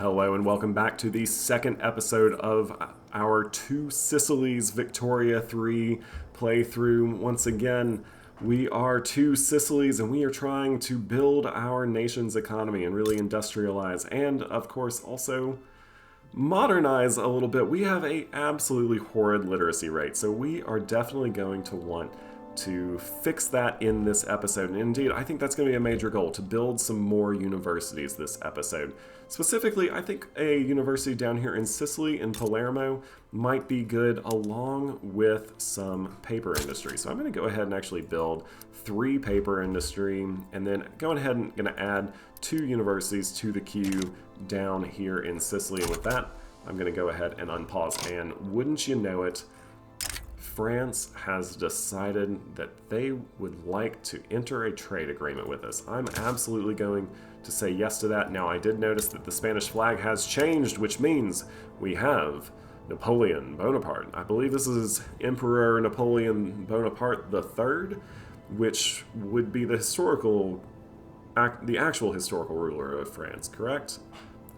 Hello and welcome back to the second episode of our Two Sicilies Victoria 3 playthrough. Once again, we are Two Sicilies and we are trying to build our nation's economy and really industrialize and, of course, also modernize a little bit. We have a absolutely horrid literacy rate, so we are definitely going to want to fix that in this episode. And indeed, I think that's going to be a major goal, to build some more universities this episode. Specifically, I think a university down here in Sicily, in Palermo, might be good, along with some paper industry. So I'm going to go ahead and actually build 3 paper industry, and then go ahead and going to add 2 universities to the queue down here in Sicily. And with that, I'm going to go ahead and unpause. And wouldn't you know it, France has decided that they would like to enter a trade agreement with us. I'm absolutely going to say yes to that. Now, I did notice that the Spanish flag has changed, which means we have Napoleon Bonaparte. I believe this is Emperor Napoleon Bonaparte III, which would be the actual historical ruler of France, correct?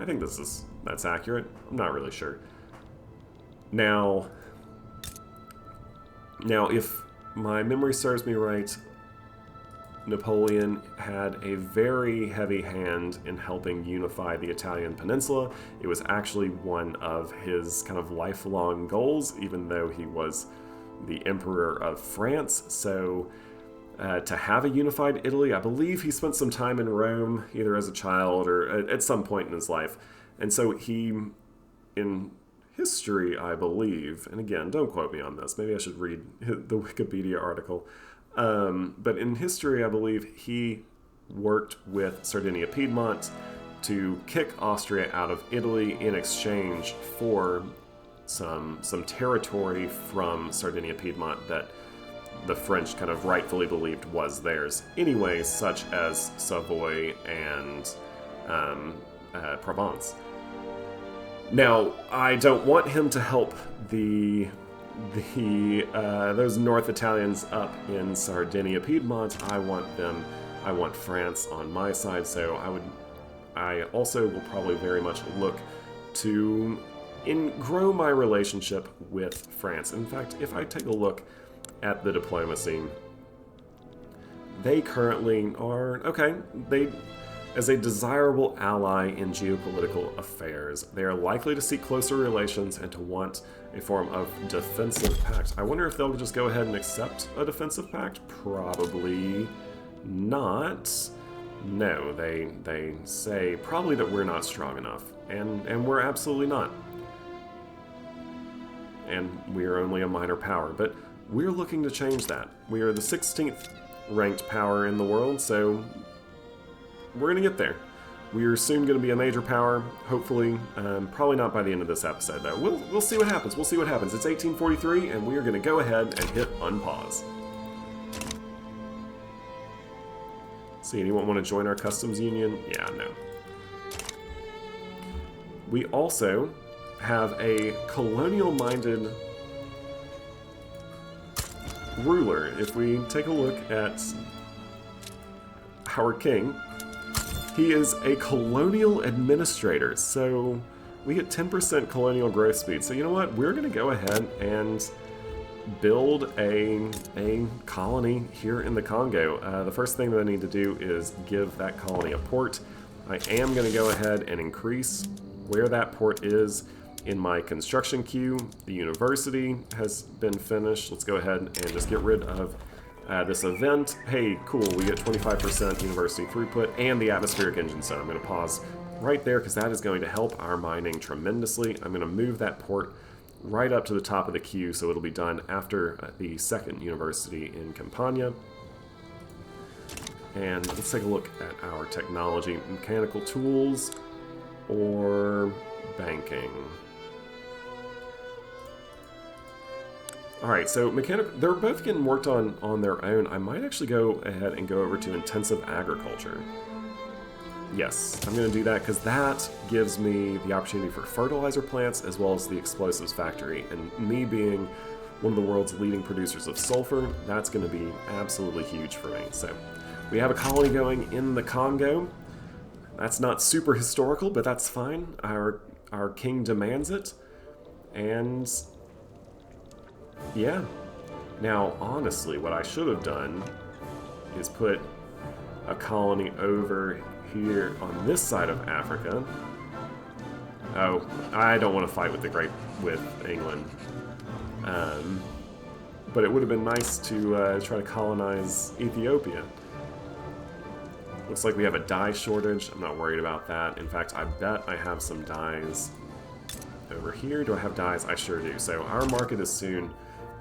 I think that's accurate. I'm not really sure. Now, if my memory serves me right, Napoleon had a very heavy hand in helping unify the Italian peninsula. It was actually one of his kind of lifelong goals, even though he was the Emperor of France. So to have a unified Italy, I believe he spent some time in Rome, either as a child or at some point in his life. And so he, in history, I believe, and again, don't quote me on this, maybe I should read the Wikipedia article, but in history, I believe he worked with Sardinia-Piedmont to kick Austria out of Italy in exchange for some territory from Sardinia-Piedmont that the French kind of rightfully believed was theirs anyway, such as Savoy and Provence. Now, I don't want him to help those North Italians up in Sardinia-Piedmont. I want France on my side, so I also will probably very much look to grow my relationship with France. In fact, if I take a look at the diplomacy, they currently are, as a desirable ally in geopolitical affairs, they are likely to seek closer relations and to want a form of defensive pact. I wonder if they'll just go ahead and accept a defensive pact? Probably not. No, they say probably that we're not strong enough, and we're absolutely not. And we are only a minor power, but we're looking to change that. We are the 16th ranked power in the world, so we're going to get there. We are soon going to be a major power, hopefully. Probably not by the end of this episode, though. We'll see what happens. We'll see what happens. It's 1843, and we are going to go ahead and hit unpause. See, anyone want to join our customs union? Yeah, no. We also have a colonial-minded ruler. If we take a look at our king, he is a colonial administrator, so we get 10% colonial growth speed. So you know what? We're going to go ahead and build a colony here in the Congo. The first thing that I need to do is give that colony a port. I am going to go ahead and increase where that port is in my construction queue. The university has been finished. Let's go ahead and just get rid of this event. Hey, cool, we get 25% university throughput and the atmospheric engine zone. I'm going to pause right there because that is going to help our mining tremendously. I'm going to move that port right up to the top of the queue so it'll be done after the second university in Campania. And let's take a look at our technology. Mechanical tools or banking. Alright, so they're both getting worked on their own. I might actually go ahead and go over to intensive agriculture. Yes, I'm going to do that because that gives me the opportunity for fertilizer plants as well as the explosives factory. And me being one of the world's leading producers of sulfur, that's going to be absolutely huge for me. So we have a colony going in the Congo. That's not super historical, but that's fine. Our king demands it. And yeah. Now, honestly, what I should have done is put a colony over here on this side of Africa. Oh, I don't want to fight with England. But it would have been nice to try to colonize Ethiopia. Looks like we have a dye shortage. I'm not worried about that. In fact, I bet I have some dyes over here. Do I have dyes? I sure do. So our market is soon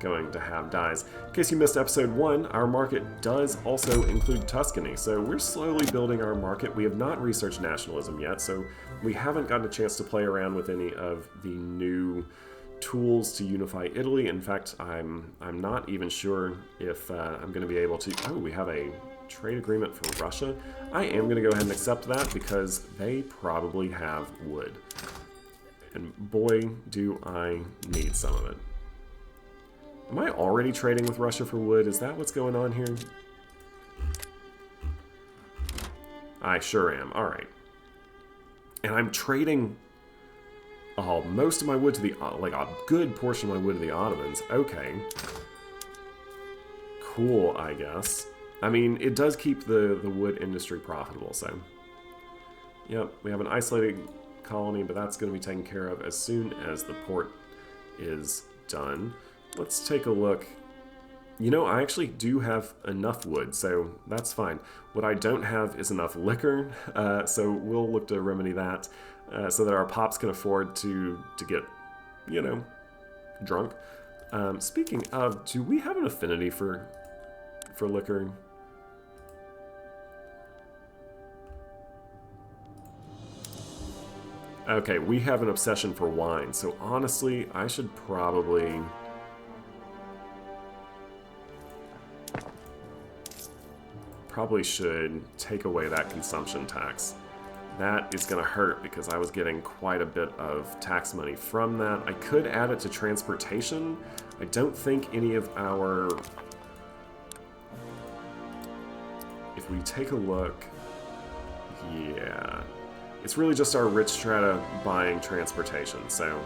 going to have dyes. In case you missed episode 1, our market does also include Tuscany. So we're slowly building our market. We have not researched nationalism yet, so we haven't gotten a chance to play around with any of the new tools to unify Italy. In fact, I'm not even sure if I'm going to be able to... Oh, we have a trade agreement for Russia. I am going to go ahead and accept that because they probably have wood. And boy, do I need some of it. Am I already trading with Russia for wood? Is that what's going on here? I sure am. All right. And I'm trading most of my wood to the... like a good portion of my wood to the Ottomans. Okay. Cool, I guess. I mean, it does keep the wood industry profitable, so... Yep, we have an isolated colony, but that's going to be taken care of as soon as the port is done. Let's take a look. You know, I actually do have enough wood, so that's fine. What I don't have is enough liquor, so we'll look to remedy that so that our pops can afford to get, you know, drunk. Speaking of, do we have an affinity for liquor? Okay, we have an obsession for wine, so honestly, I should probably... should take away that consumption tax. That is going to hurt because I was getting quite a bit of tax money from that. I could add it to transportation. I don't think any of our... If we take a look... Yeah... It's really just our rich strata buying transportation, so...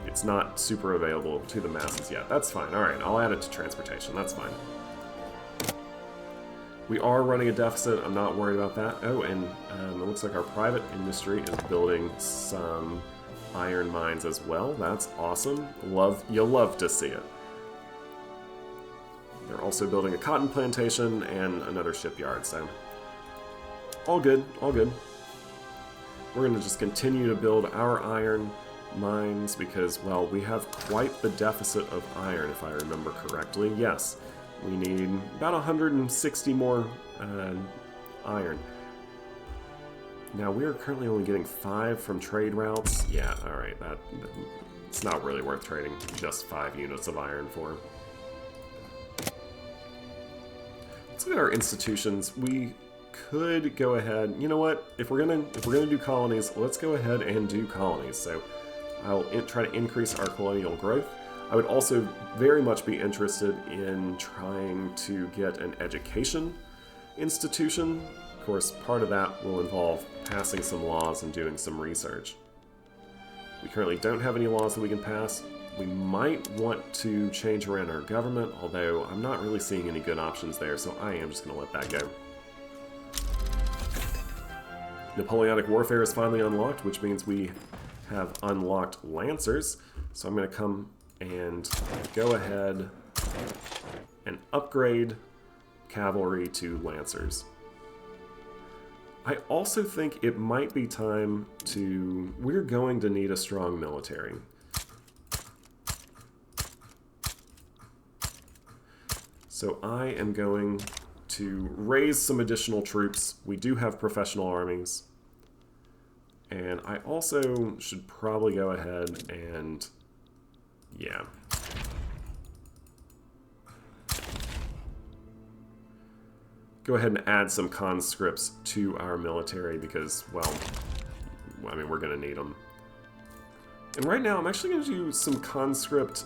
it's not super available to the masses yet. That's fine. Alright, I'll add it to transportation. That's fine. We are running a deficit. I'm not worried about that. Oh, and it looks like our private industry is building some iron mines as well. That's awesome. You'll love to see it. They're also building a cotton plantation and another shipyard, so all good, all good. We're going to just continue to build our iron mines because, well, we have quite the deficit of iron, if I remember correctly. Yes. We need about 160 more iron. Now, we are currently only getting 5 from trade routes. Yeah, alright, it's not really worth trading just 5 units of iron for. Let's look at our institutions. We could go ahead... You know what? If we're gonna do colonies, let's go ahead and do colonies. So, I'll try to increase our colonial growth. I would also very much be interested in trying to get an education institution. Of course, part of that will involve passing some laws and doing some research. We currently don't have any laws that we can pass. We might want to change around our government, although I'm not really seeing any good options there, so I am just going to let that go. Napoleonic warfare is finally unlocked, which means we have unlocked Lancers. So I'm going to come and go ahead and upgrade cavalry to Lancers. I also think it might be time to... We're going to need a strong military. So I am going to raise some additional troops. We do have professional armies. And I also should probably go ahead and... Yeah. Go ahead and add some conscripts to our military because, well, I mean, we're going to need them. And right now, I'm actually going to do some conscript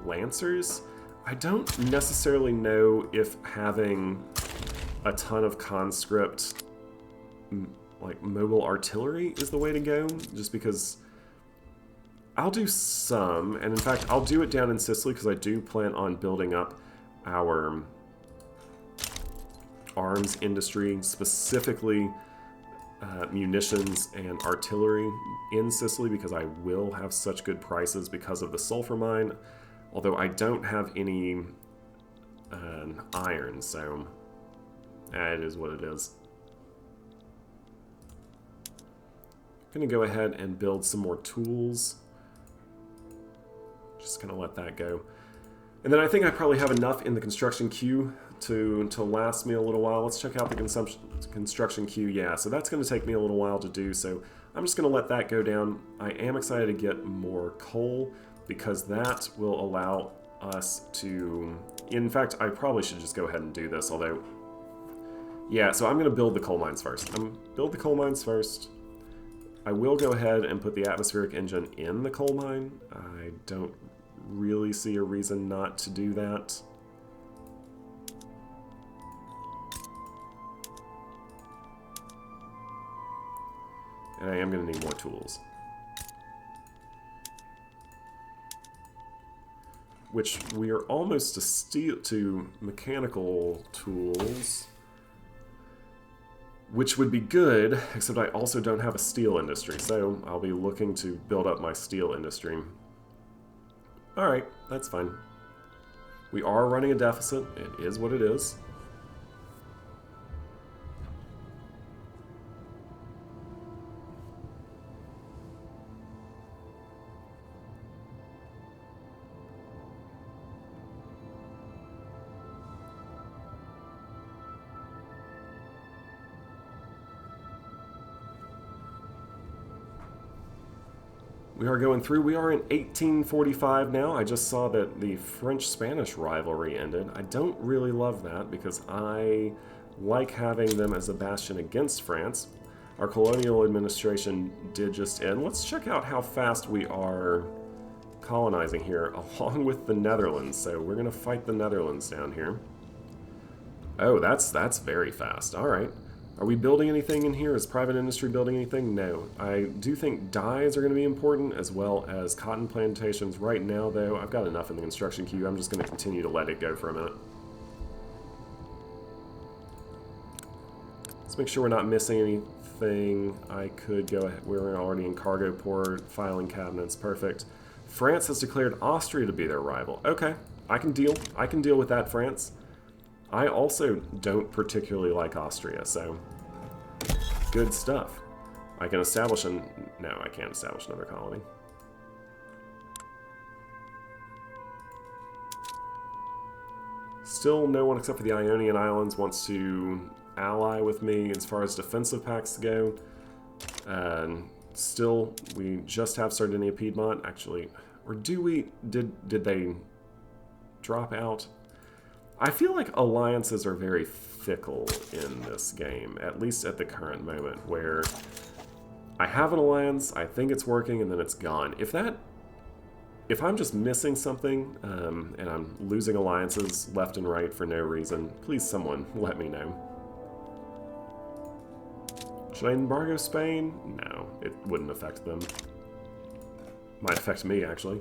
Lancers. I don't necessarily know if having a ton of conscript, like mobile artillery is the way to go, just because I'll do some, and in fact I'll do it down in Sicily because I do plan on building up our arms industry, specifically munitions and artillery in Sicily, because I will have such good prices because of the sulfur mine, although I don't have any iron, so it is what it is. I'm going to go ahead and build some more tools. Just going to let that go. And then I think I probably have enough in the construction queue to last me a little while. Let's check out the construction queue. Yeah, so that's going to take me a little while to do, so I'm just going to let that go down. I am excited to get more coal because that will allow us to... In fact, I probably should just go ahead and do this, although... Yeah, so I'm going to build the coal mines first. Build the coal mines first. I will go ahead and put the atmospheric engine in the coal mine. I don't really see a reason not to do that. And I am going to need more tools. Which we are almost to mechanical tools. Which would be good, except I also don't have a steel industry, so I'll be looking to build up my steel industry. Alright, that's fine. We are running a deficit. It is what it is. We are going through. We are in 1845 now. I just saw that the French-Spanish rivalry ended. I don't really love that because I like having them as a bastion against France. Our colonial administration did just end. Let's check out how fast we are colonizing here, along with the Netherlands. So we're going to fight the Netherlands down here. Oh, that's very fast. All right. Are we building anything in here? Is private industry building anything? No. I do think dyes are going to be important, as well as cotton plantations. Right now, though, I've got enough in the construction queue. I'm just going to continue to let it go for a minute. Let's make sure we're not missing anything. I could go ahead. We're already in cargo port, filing cabinets. Perfect. France has declared Austria to be their rival. Okay, I can deal. I can deal with that, France. I also don't particularly like Austria, so good stuff. I can establish no, I can't establish another colony. Still no one except for the Ionian Islands wants to ally with me as far as defensive pacts go. Still, we just have Sardinia Piedmont, actually. Or do we... Did they drop out? I feel like alliances are very fickle in this game, at least at the current moment, where I have an alliance, I think it's working, and then it's gone. If I'm just missing something, and I'm losing alliances left and right for no reason, please someone let me know. Should I embargo Spain? No, it wouldn't affect them. Might affect me, actually.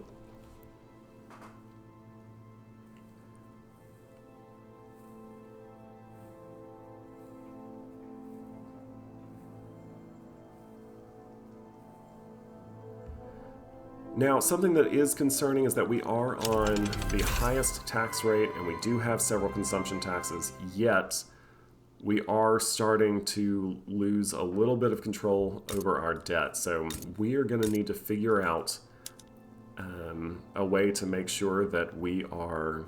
Now, something that is concerning is that we are on the highest tax rate, and we do have several consumption taxes, yet we are starting to lose a little bit of control over our debt. So we are going to need to figure out a way to make sure that we are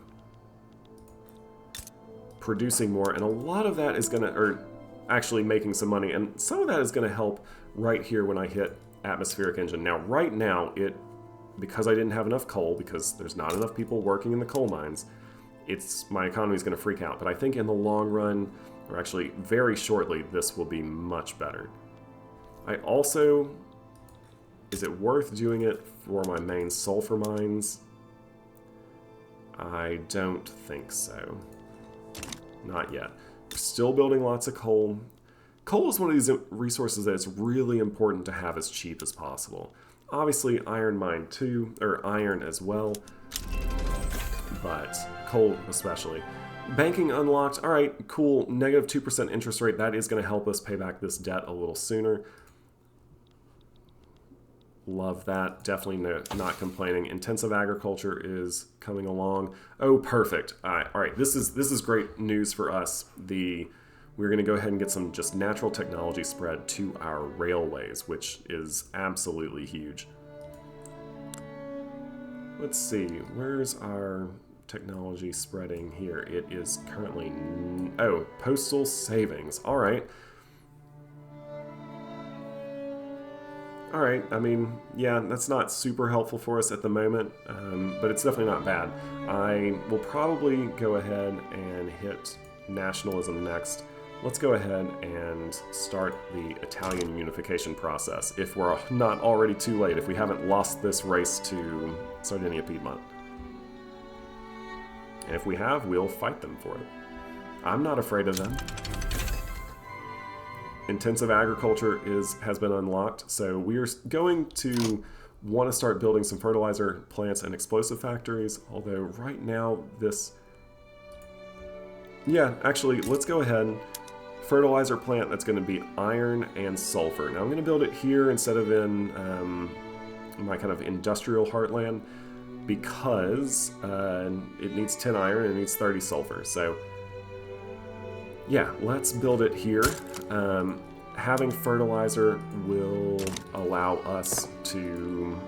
producing more, and a lot of that is going to, or actually making some money, and some of that is going to help right here when I hit atmospheric engine. Now, right now, because I didn't have enough coal, because there's not enough people working in the coal mines, my economy is going to freak out. But I think in the long run, or actually very shortly, this will be much better. I also... Is it worth doing it for my main sulfur mines? I don't think so. Not yet. still building lots of coal. Coal is one of these resources that it's really important to have as cheap as possible. Obviously, iron mine too, or iron as well, but coal especially. Banking unlocked. All right, cool. Negative 2% interest rate. That is going to help us pay back this debt a little sooner. Love that. Definitely not complaining. Intensive agriculture is coming along. Oh, perfect. All right. This is great news for us. We're going to go ahead and get some just natural technology spread to our railways, which is absolutely huge. Let's see. Where's our technology spreading here? It is currently... Oh, postal savings. All right. All right, I mean, yeah, that's not super helpful for us at the moment, but it's definitely not bad. I will probably go ahead and hit nationalism next. Let's go ahead and start the Italian unification process, if we're not already too late, if we haven't lost this race to Sardinia-Piedmont. And if we have, we'll fight them for it. I'm not afraid of them. Intensive agriculture has been unlocked, so we are going to want to start building some fertilizer plants and explosive factories, although right now this... Yeah, actually, let's go ahead. Fertilizer plant that's going to be iron and sulfur. Now I'm going to build it here instead of in my kind of industrial heartland because it needs 10 iron and it needs 30 sulfur, so... Yeah, let's build it here. Having fertilizer will allow us to...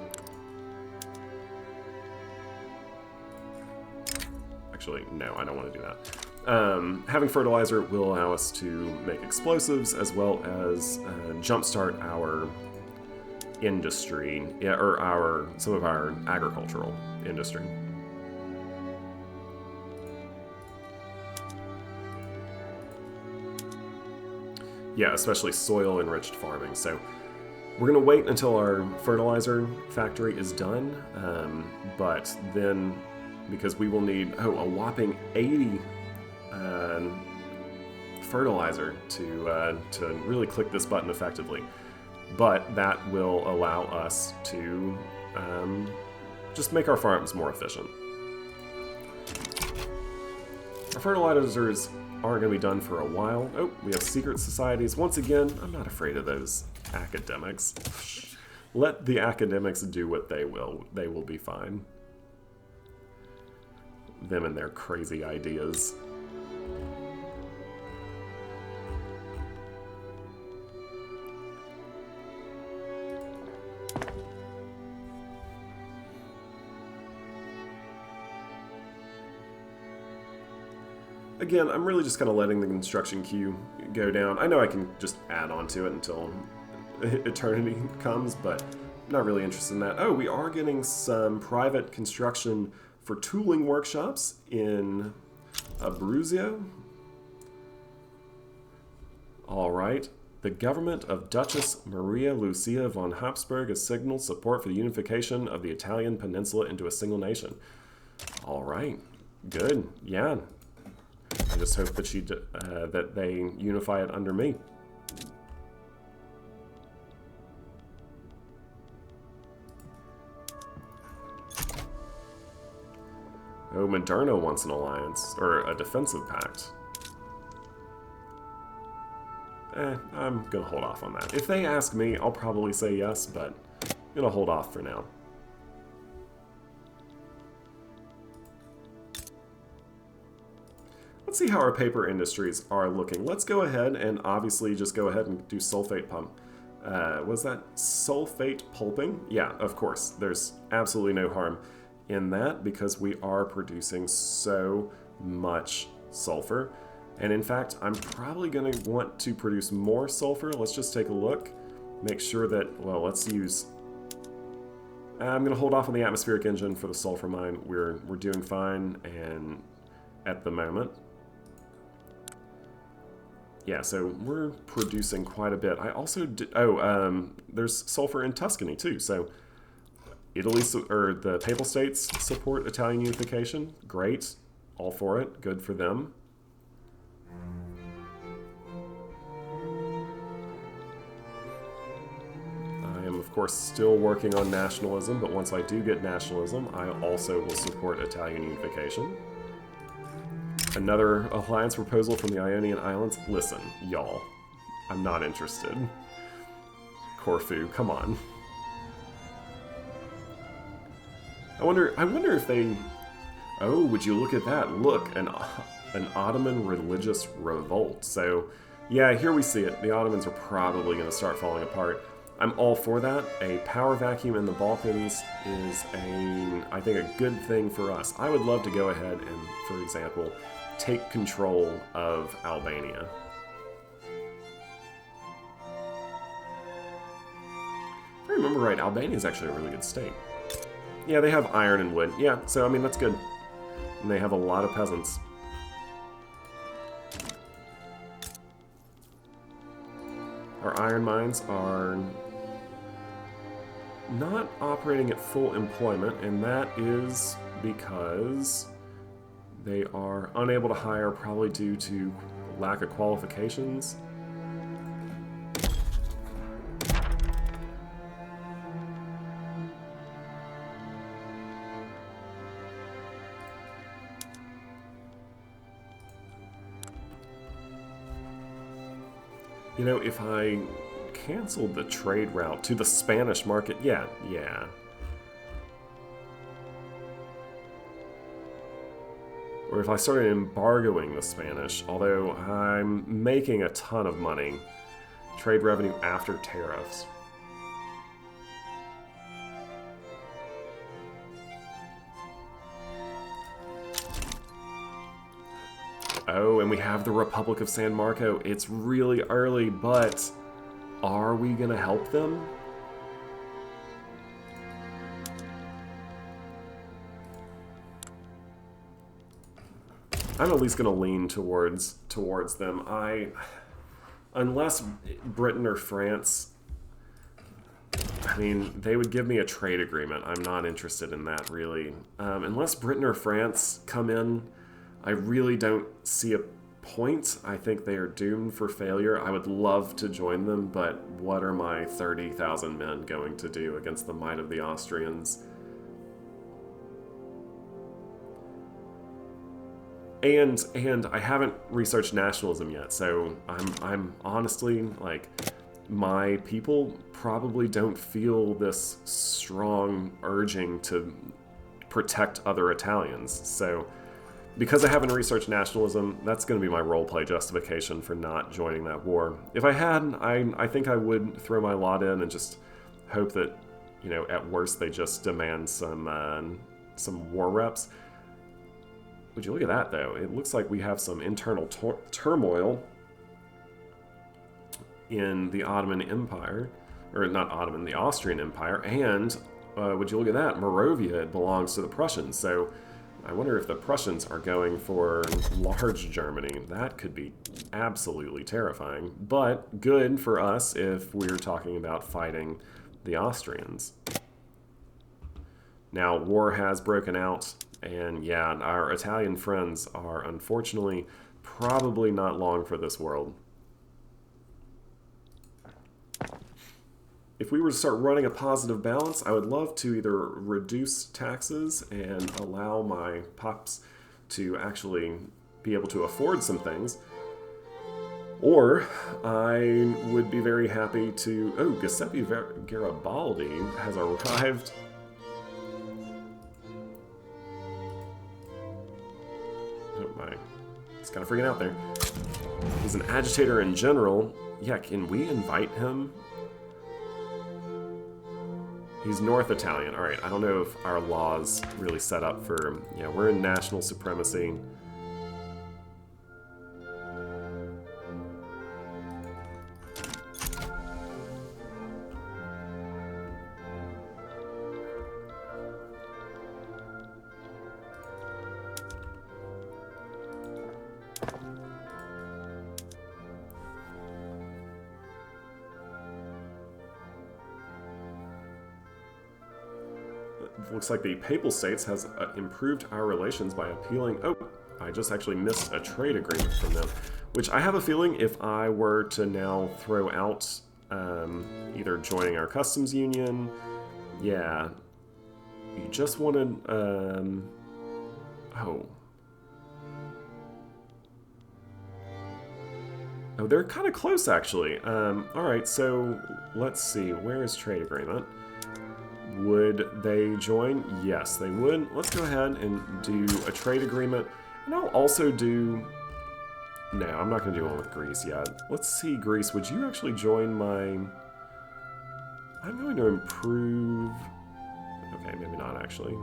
Actually, no, I don't want to do that. Having fertilizer will allow us to make explosives as well as jumpstart our industry, or some of our agricultural industry. Yeah, especially soil-enriched farming. So we're going to wait until our fertilizer factory is done, but then, because we will need, a whopping 80 fertilizer to really click this button effectively. But that will allow us to just make our farms more efficient. Our fertilizers aren't going to be done for a while. Oh, we have secret societies. Once again, I'm not afraid of those academics. Let the academics do what they will. They will be fine. Them and their crazy ideas. Again, I'm really just kind of letting the construction queue go down. I know I can just add on to it until eternity comes, but I'm not really interested in that. Oh, we are getting some private construction for tooling workshops in Abruzzo. All right. The government of Duchess Maria Lucia von Habsburg has signaled support for the unification of the Italian peninsula into a single nation. All right. Good. Yeah. I just hope that that they unify it under me. Oh, Moderna wants an alliance, or a defensive pact. I'm gonna hold off on that. If they ask me, I'll probably say yes, but I'm gonna hold off for now. Let's see how our paper industries are looking. Let's go ahead and obviously just go ahead and do sulfate pump. Was that sulfate pulping? Yeah, of course. There's absolutely no harm in that because we are producing so much sulfur. And in fact, I'm probably going to want to produce more sulfur. Let's just take a look. Make sure that, well, let's use... I'm going to hold off on the atmospheric engine for the sulfur mine. We're doing fine and at the moment. Yeah, so we're producing quite a bit. I also did, there's sulfur in Tuscany too. So Italy, or the Papal States support Italian unification. Great, all for it. Good for them. of course, still working on nationalism, but once I do get nationalism, I also will support Italian unification. Another alliance proposal from the Ionian Islands. Listen, y'all, I'm not interested. Corfu, come on. I wonder if they... Oh, would you look at that? Look, an Ottoman religious revolt. So, yeah, here we see it. The Ottomans are probably going to start falling apart. I'm all for that. A power vacuum in the Balkans is, I think, a good thing for us. I would love to go ahead and, for example, take control of Albania. If I remember right, Albania is actually a really good state. Yeah, they have iron and wood. Yeah, so, I mean, that's good. And they have a lot of peasants. Our iron mines are not operating at full employment, and that is because they are unable to hire, probably due to lack of qualifications. You know, if I canceled the trade route to the Spanish market, yeah. Or if I started embargoing the Spanish, although I'm making a ton of money. Trade revenue after tariffs. Oh, and we have the Republic of San Marco. It's really early, but are we going to help them? I'm at least going to lean towards them. Unless Britain or France, I mean, they would give me a trade agreement. I'm not interested in that, really. Unless Britain or France come in, I really don't see a point. I think they are doomed for failure. I would love to join them, but what are my 30,000 men going to do against the might of the Austrians? And I haven't researched nationalism yet, so I'm honestly, like, my people probably don't feel this strong urging to protect other Italians. So because I haven't researched nationalism, that's going to be my roleplay justification for not joining that war. If I had, I think I would throw my lot in and just hope that, you know, at worst they just demand some war reps. Would you look at that, though? It looks like we have some internal turmoil in the Ottoman Empire, or not Ottoman, the Austrian Empire, and would you look at that, Moravia belongs to the Prussians, so I wonder if the Prussians are going for large Germany. That could be absolutely terrifying, but good for us if we're talking about fighting the Austrians. Now, war has broken out, and yeah, our Italian friends are unfortunately probably not long for this world. If we were to start running a positive balance, I would love to either reduce taxes and allow my pops to actually be able to afford some things, or I would be very happy to... Oh, Giuseppe Garibaldi has arrived. Oh my, it's kind of freaking out there. He's an agitator in general. Yeah, can we invite him? He's North Italian. All right, I don't know if our law's really set up for... Yeah, we're in national supremacy. Looks like the Papal States has improved our relations by appealing... Oh, I just actually missed a trade agreement from them. Which I have a feeling if I were to now throw out either joining our customs union. Yeah. You just wanted... oh. Oh, they're kind of close, actually. Alright, so let's see. Where is trade agreement? Would they join? Yes, they would. Let's go ahead and do a trade agreement. And I'll also do... No, I'm not going to do one with Greece yet. Let's see, Greece, would you actually join my... I'm going to improve... Okay, maybe not, actually.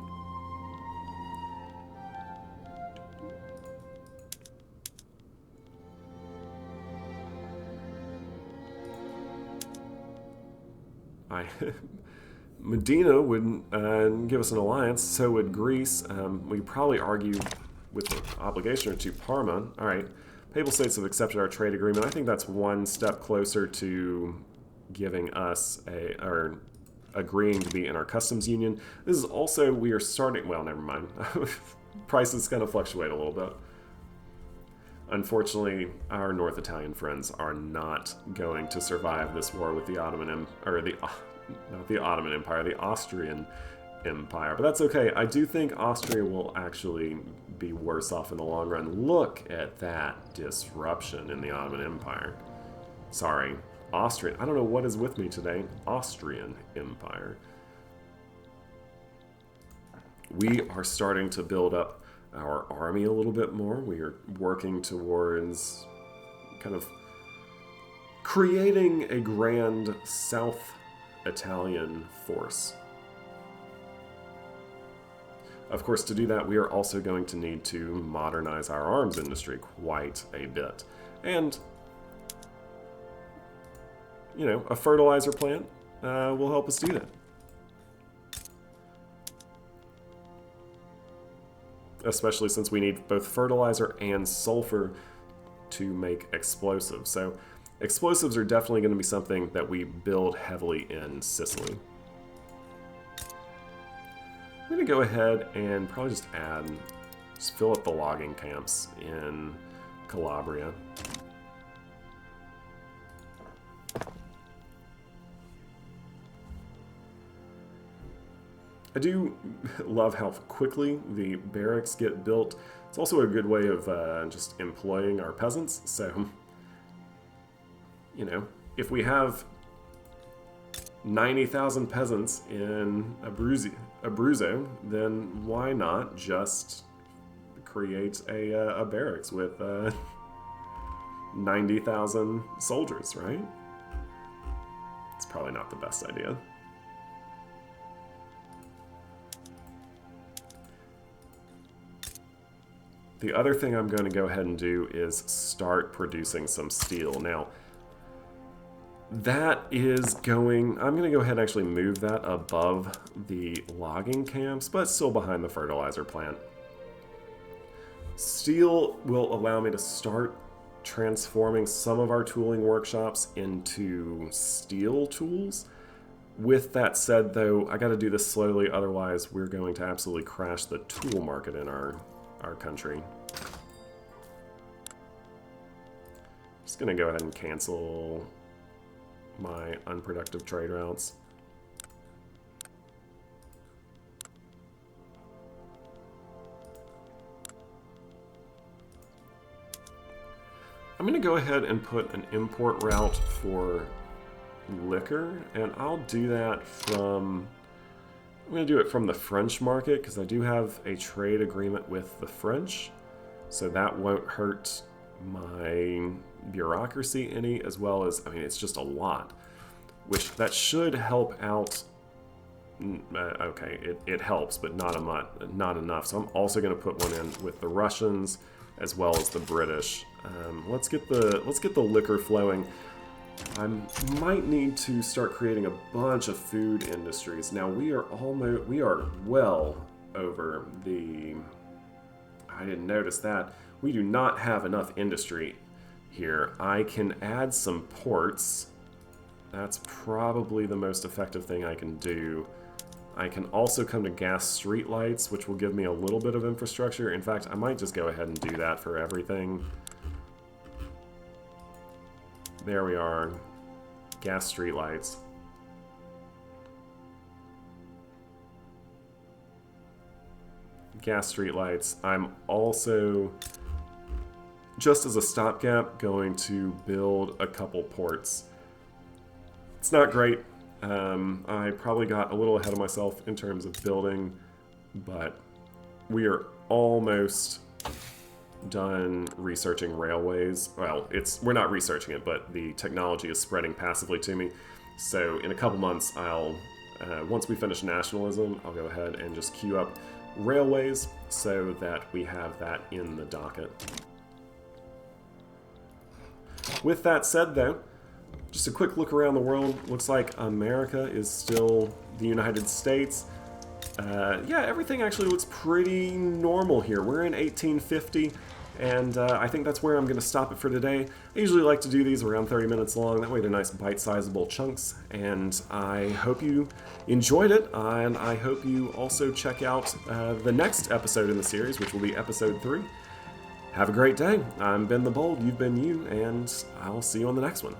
Medina would give us an alliance, so would Greece. We probably argue with the obligation to Parma. All right, Papal States have accepted our trade agreement. I think that's one step closer to giving us or agreeing to be in our customs union. This is also, we are starting, well, never mind. Prices kind of fluctuate a little bit. Unfortunately, our North Italian friends are not going to survive this war with the Ottoman, not the Ottoman Empire, the Austrian Empire. But that's okay. I do think Austria will actually be worse off in the long run. Look at that disruption in the Ottoman Empire. Sorry, Austrian. I don't know what is with me today. Austrian Empire. We are starting to build up our army a little bit more. We are working towards kind of creating a grand South Italian force. Of course, to do that, we are also going to need to modernize our arms industry quite a bit. And, you know, a fertilizer plant will help us do that. Especially since we need both fertilizer and sulfur to make explosives. So explosives are definitely going to be something that we build heavily in Sicily. I'm going to go ahead and probably just fill up the logging camps in Calabria. I do love how quickly the barracks get built. It's also a good way of just employing our peasants. So, you know, if we have 90,000 peasants in Abruzzo, then why not just create a barracks with 90,000 soldiers, right? It's probably not the best idea. The other thing I'm going to go ahead and do is start producing some steel. Now, that is going... I'm going to go ahead and actually move that above the logging camps, but still behind the fertilizer plant. Steel will allow me to start transforming some of our tooling workshops into steel tools. With that said, though, I got to do this slowly, otherwise we're going to absolutely crash the tool market in our country. Just gonna go ahead and cancel my unproductive trade routes. I'm gonna go ahead and put an import route for liquor, and I'll do that from... I'm going to do it from the French market because I do have a trade agreement with the French, so that won't hurt my bureaucracy any, as well as, I mean, it's just a lot, which that should help out. Okay, it helps, but not enough. So I'm also going to put one in with the Russians as well as the British. Let's get the liquor flowing. I might need to start creating a bunch of food industries. Now we are well over the... I didn't notice that. We do not have enough industry here. I can add some ports. That's probably the most effective thing I can do. I can also come to gas streetlights, which will give me a little bit of infrastructure. In fact, I might just go ahead and do that for everything. There we are. gas streetlights. Gas streetlights. I'm also, just as a stopgap, going to build a couple ports. It's not great. I probably got a little ahead of myself in terms of building, but we are almost done researching railways. Well, we're not researching it, but the technology is spreading passively to me. So in a couple months, once we finish Nationalism, I'll go ahead and just queue up railways so that we have that in the docket. With that said, though, just a quick look around the world. Looks like America is still the United States. Yeah, everything actually looks pretty normal here. We're in 1850, and I think that's where I'm going to stop it for today. I usually like to do these around 30 minutes long. That way they're nice bite-sizable chunks, and I hope you enjoyed it, and I hope you also check out the next episode in the series, which will be episode 3. Have a great day. I'm Ben the Bold, you've been you, and I'll see you on the next one.